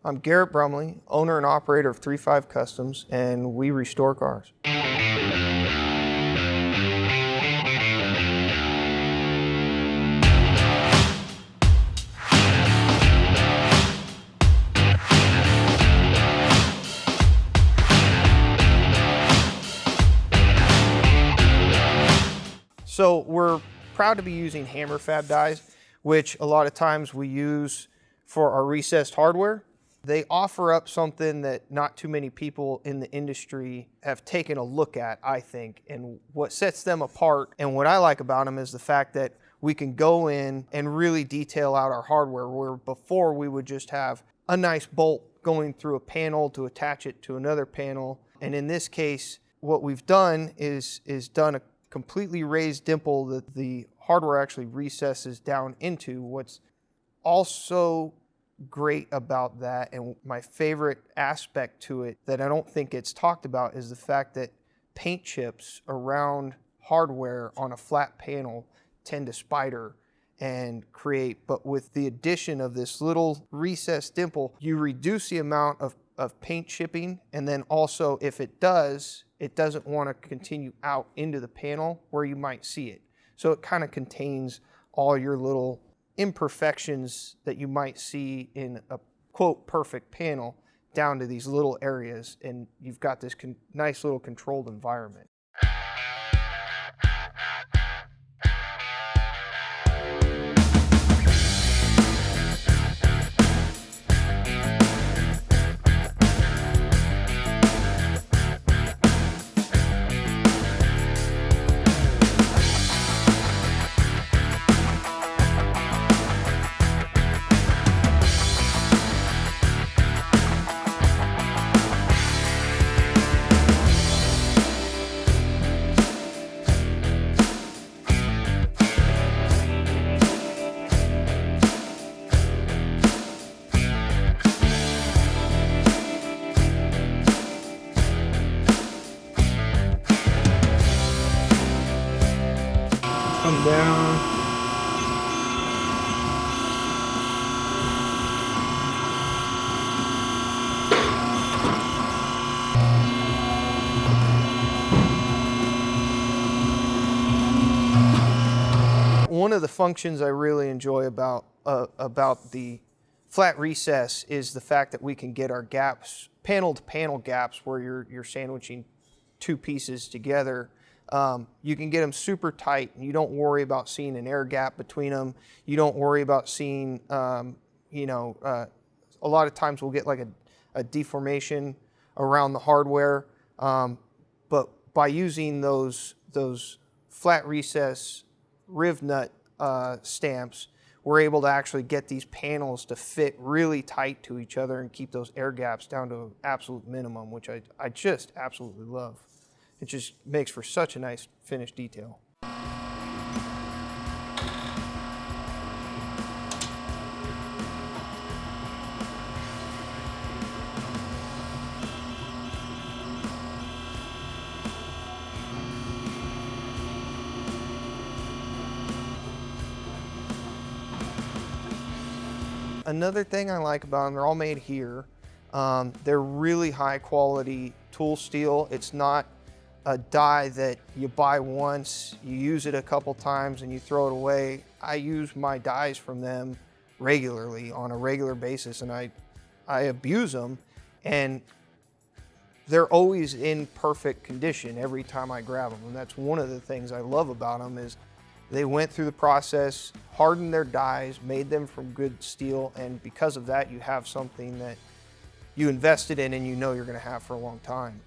I'm Garrett Brumley, owner and operator of 35 Customs, and we restore cars. So we're proud to be using Hammerfab dies, which a lot of times we use for our recessed hardware. They offer up something that not too many people in the industry have taken a look at, I think, and what sets them apart. And what I like about them is the fact that we can go in and really detail out our hardware, where before we would just have a nice bolt going through a panel to attach it to another panel. And in this case, what we've done is done a completely raised dimple that the hardware actually recesses down into. What's also great about that, and my favorite aspect to it that I don't think gets talked about, is the fact that paint chips around hardware on a flat panel tend to spider and create, but with the addition of this little recessed dimple, you reduce the amount of paint chipping, and then also if it does, it doesn't want to continue out into the panel where you might see it. So it kind of contains all your little imperfections that you might see in a quote perfect panel down to these little areas, and you've got this nice little controlled environment. Come down. One of the functions I really enjoy about the flat recess is the fact that we can get our gaps, panel to panel gaps, where you're sandwiching two pieces together. You can get them super tight, and you don't worry about seeing an air gap between them. You don't worry about seeing, a lot of times we'll get like a deformation around the hardware. But by using those flat recess riv nut stamps, we're able to actually get these panels to fit really tight to each other and keep those air gaps down to an absolute minimum, which I just absolutely love. It just makes for such a nice finished detail. Another thing I like about them, they're all made here. They're really high quality tool steel. It's not a die that you buy once, you use it a couple times, and you throw it away. I use my dies from them regularly, on a regular basis, and I abuse them, and they're always in perfect condition every time I grab them. And that's one of the things I love about them, is they went through the process, hardened their dies, made them from good steel, and because of that, you have something that you invested in and you know you're going to have for a long time.